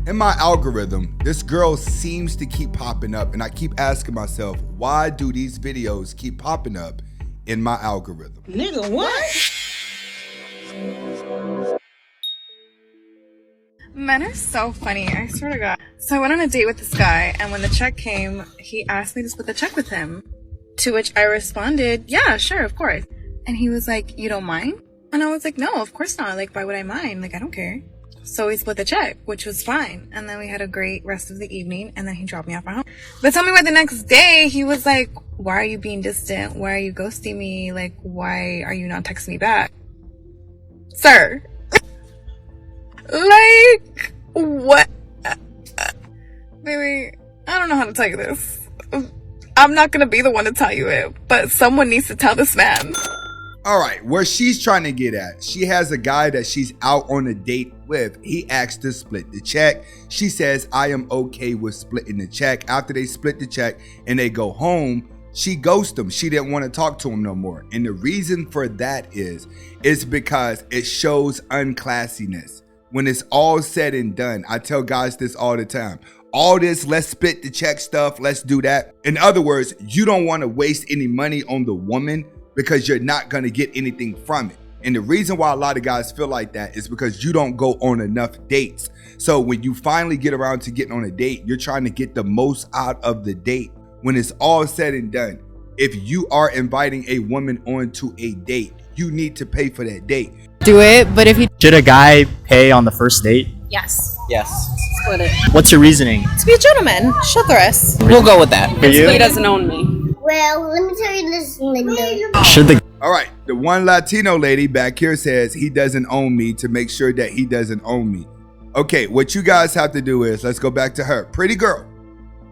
In my algorithm, this girl seems to keep popping up, and I keep asking myself, why do these videos keep popping up in my algorithm? Nigga, what? Men are so funny, I swear to God. So I went on a date with this guy, and when the check came, he asked me to split the check with him. To which I responded, yeah, sure, of course. And he was like, you don't mind? And I was like, no, of course not. Like, why would I mind? Like, I don't care. So we split the check, which was fine. And then we had a great rest of the evening, and then he dropped me off my home. But tell me why the next day he was like, why are you being distant? Why are you ghosting me? Like, why are you not texting me back? Sir. Like, what? Baby, I don't know how to tell you this. I'm not gonna be the one to tell you it, but someone needs to tell this man. All right, where she's trying to get at, she has a guy that she's out on a date with. He asked to split the check. She says, I am okay with splitting the check. After they split the check and they go home, she ghosts him. She didn't want to talk to him no more. And the reason for that is because it shows unclassiness. When it's all said and done, I tell guys this all the time. All this, let's split the check stuff, let's do that. In other words, you don't want to waste any money on the woman because you're not going to get anything from it. And the reason why a lot of guys feel like that is because you don't go on enough dates. So when you finally get around to getting on a date, you're trying to get the most out of the date. When it's all said and done, if you are inviting a woman onto a date, you need to pay for that date. Do it, but if you... Should a guy pay on the first date? Yes. Yes. Split it. What's your reasoning? To be a gentleman. Show the rest. We'll go with that. For you? He doesn't own me. Well, let me tell you this, Linda. Should the... All right, the one Latino lady back here says he doesn't own me to make sure that he doesn't own me. Okay, what you guys have to do is, let's go back to her. Pretty girl.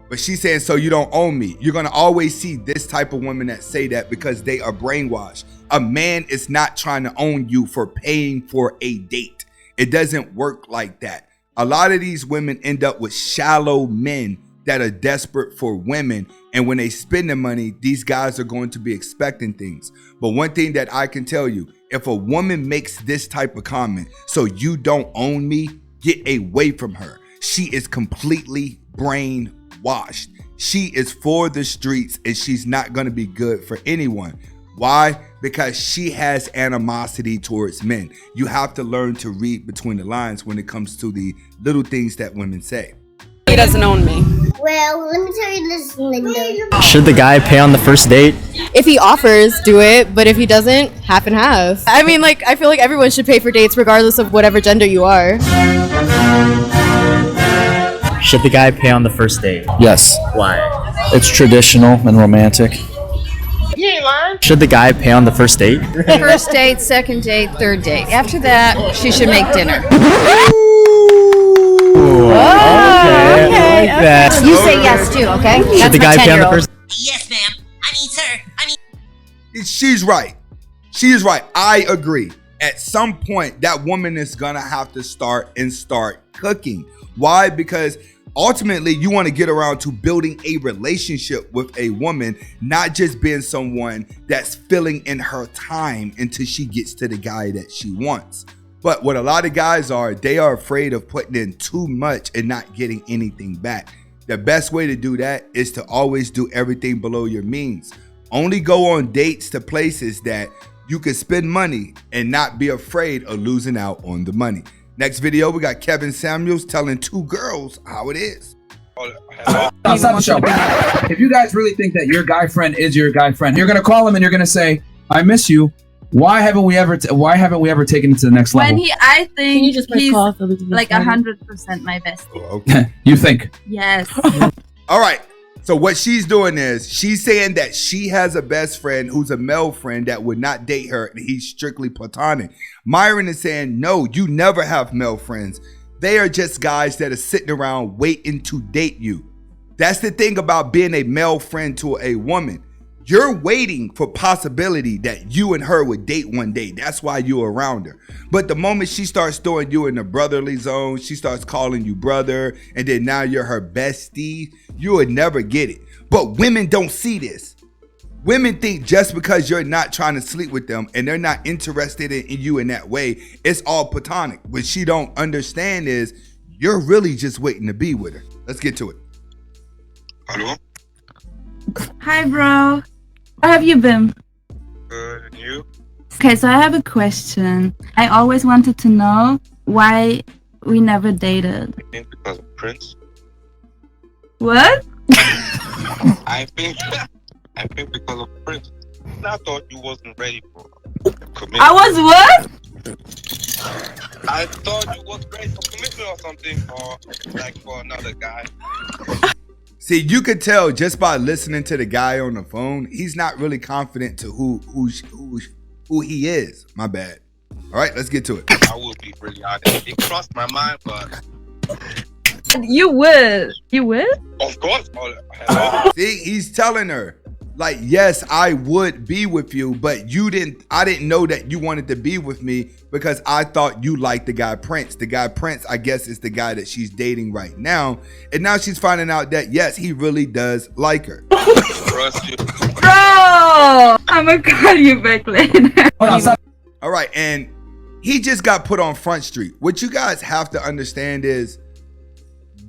But she's saying, so you don't own me. You're going to always see this type of women that say that because they are brainwashed. A man is not trying to own you for paying for a date. It doesn't work like that. A lot of these women end up with shallow men that are desperate for women. And when they spend the money, these guys are going to be expecting things. But one thing that I can tell you, if a woman makes this type of comment, so you don't own me, get away from her. She is completely brainwashed. She is for the streets and she's not going to be good for anyone. Why? Because she has animosity towards men. You have to learn to read between the lines when it comes to the little things that women say. He doesn't own me. Well, let me tell you this, Linda. Should the guy pay on the first date? If he offers, do it, but if he doesn't, half and half. I mean, like, I feel like everyone should pay for dates regardless of whatever gender you are. Should the guy pay on the first date? Yes. Why? It's traditional and romantic. You ain't lying. Should the guy pay on the first date? First date, second date, third date. After that, she should make dinner. Okay. That. You say yes too, okay? Should the guy pay on the first? Yes, ma'am. I mean, sir. She's right. She is right. I agree. At some point, that woman is going to have to start cooking. Why? Because ultimately, you want to get around to building a relationship with a woman, not just being someone that's filling in her time until she gets to the guy that she wants. But what a lot of guys are, they are afraid of putting in too much and not getting anything back. The best way to do that is to always do everything below your means. Only go on dates to places that you can spend money and not be afraid of losing out on the money. Next video, we got Kevin Samuels telling two girls how it is. Stop the show. If you guys really think that your guy friend is your guy friend, you're gonna call him and you're gonna say, "I miss you." Why haven't we ever taken it to the next level? I think you just he's like 100% my bestie. Oh, okay. You think? Yes. All right. So what she's doing is she's saying that she has a best friend who's a male friend that would not date her and he's strictly platonic. Myron is saying, no, you never have male friends. They are just guys that are sitting around waiting to date you. That's the thing about being a male friend to a woman. You're waiting for possibility that you and her would date one day. That's why you're around her. But the moment she starts throwing you in the brotherly zone, she starts calling you brother, and then now you're her bestie, you would never get it. But women don't see this. Women think just because you're not trying to sleep with them and they're not interested in you in that way, it's all platonic. What she don't understand is you're really just waiting to be with her. Let's get to it. Hello? Hi, bro. How have you been? Good, and you? Okay, so I have a question. I always wanted to know why we never dated. I think because of Prince. What? I think because of Prince. I thought you wasn't ready for commitment. I was what? I thought you was ready for commitment or something, or like for another guy. See, you could tell just by listening to the guy on the phone, he's not really confident to who he is. My bad. All right, let's get to it. I will be really honest. It crossed my mind, but You would. You would? of course. Hello? See, he's telling her, like, yes, I would be with you, but I didn't know that you wanted to be with me because I thought you liked the guy Prince. The guy Prince, I guess, is the guy that she's dating right now. And now she's finding out that, yes, he really does like her. Trust you. Bro! I'm gonna call you back later. All right, and he just got put on Front Street. What you guys have to understand is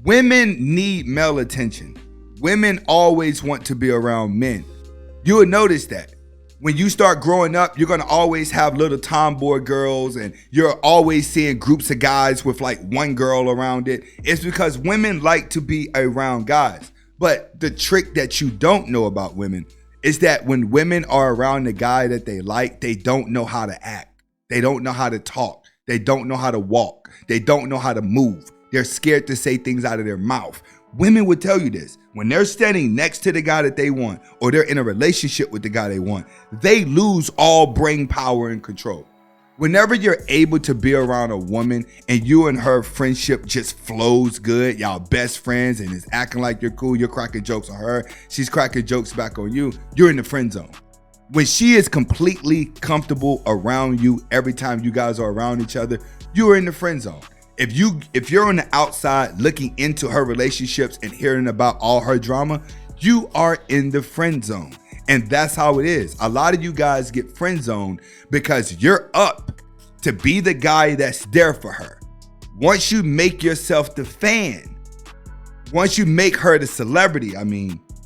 women need male attention. Women always want to be around men. You will notice that when you start growing up, you're going to always have little tomboy girls and you're always seeing groups of guys with like one girl around it. It's because women like to be around guys. But the trick that you don't know about women is that when women are around the guy that they like, they don't know how to act. They don't know how to talk. They don't know how to walk. They don't know how to move. They're scared to say things out of their mouth. Women would tell you this. When they're standing next to the guy that they want, or they're in a relationship with the guy they want, they lose all brain power and control. Whenever you're able to be around a woman and you and her friendship just flows good, y'all best friends and is acting like you're cool, you're cracking jokes on her, she's cracking jokes back on you, you're in the friend zone. When she is completely comfortable around you every time you guys are around each other, you are in the friend zone. If you're on the outside looking into her relationships and hearing about all her drama, you are in the friend zone. And that's how it is. A lot of you guys get friend zoned because you're up to be the guy that's there for her. Once you make yourself the fan, once you make her the celebrity,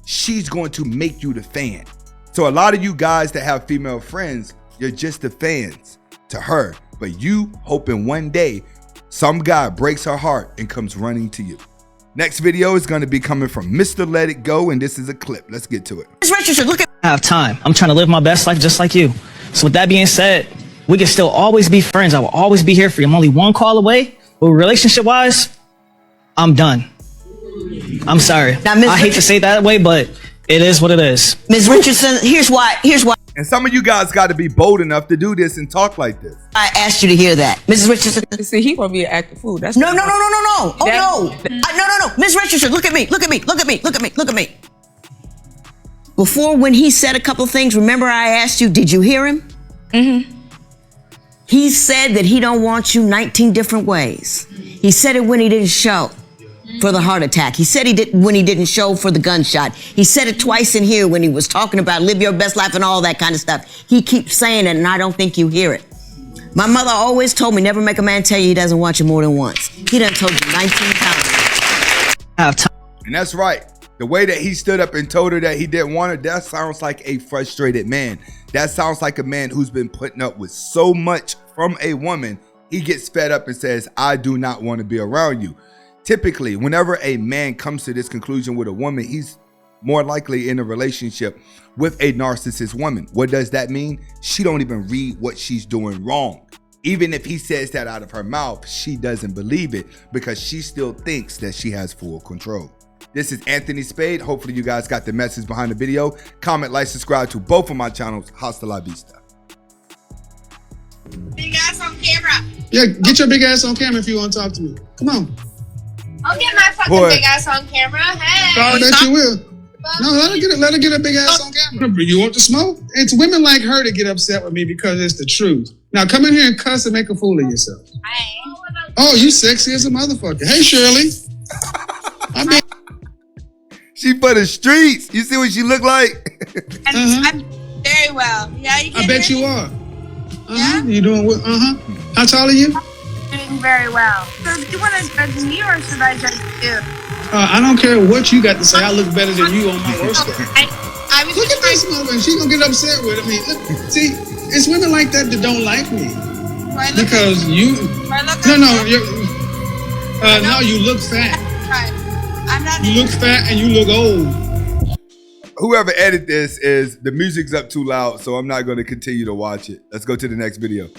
she's going to make you the fan. So a lot of you guys that have female friends, you're just the fans to her, but you hoping one day some guy breaks her heart and comes running to you. Next video is going to be coming from Mr. Let It Go, and this is a clip. Let's get to it. Ms. Richardson, look at. I have time. I'm trying to live my best life just like you. So with that being said, we can still always be friends. I will always be here for you. I'm only one call away. But relationship-wise, I'm done. I'm sorry. Now, I hate to say that way, but it is what it is. Ms. Richardson, here's why. And some of you guys got to be bold enough to do this and talk like this. I asked you to hear that. Mrs. Richardson. See, he gonna be an active fool. That's No. Oh, no. Ms. Richardson, look at me. Before, when he said a couple things, remember I asked you, did you hear him? Mm-hmm. He said that he don't want you 19 different ways. He said it when he didn't show for the heart attack. He said he didn't when he didn't show for the gunshot. He said it twice in here when he was talking about live your best life and all that kind of stuff. He keeps saying it, and I don't think you hear it. My mother always told me never make a man tell you he doesn't want you more than once. He done told you 19 times. And that's right. The way that he stood up and told her that he didn't want her, that sounds like a frustrated man. That sounds like a man who's been putting up with so much from a woman. He gets fed up and says, I do not want to be around you. Typically, whenever a man comes to this conclusion with a woman, he's more likely in a relationship with a narcissist woman. What does that mean? She don't even read what she's doing wrong. Even if he says that out of her mouth, she doesn't believe it because she still thinks that she has full control. This is Anthony Spade. Hopefully you guys got the message behind the video. Comment, like, subscribe to both of my channels. Hasta la vista. Big ass on camera. Yeah, get your big ass on camera if you want to talk to me. Come on. I'll get my fucking big ass on camera. Hey. I bet you will. No, let her get a big ass on camera. You want to smoke? It's women like her to get upset with me because it's the truth. Now come in here and cuss and make a fool of yourself. Hi. Oh, you sexy as a motherfucker. Hey, Shirley. She for the streets. You see what she look like? I'm very well. Yeah, you I bet you are. Yeah? You doing what? How tall are you? doing very well. So do you want to judge me or should I judge you? I don't care what you got to say. I look better than you on my horoscope. I was Look at this motherfucker. She's gonna get upset with me. Look, see, it's women like that that don't like me. Because you. No, you look fat. I'm not. You look fat and you look old. Whoever edited this is the music's up too loud, so I'm not going to continue to watch it. Let's go to the next video.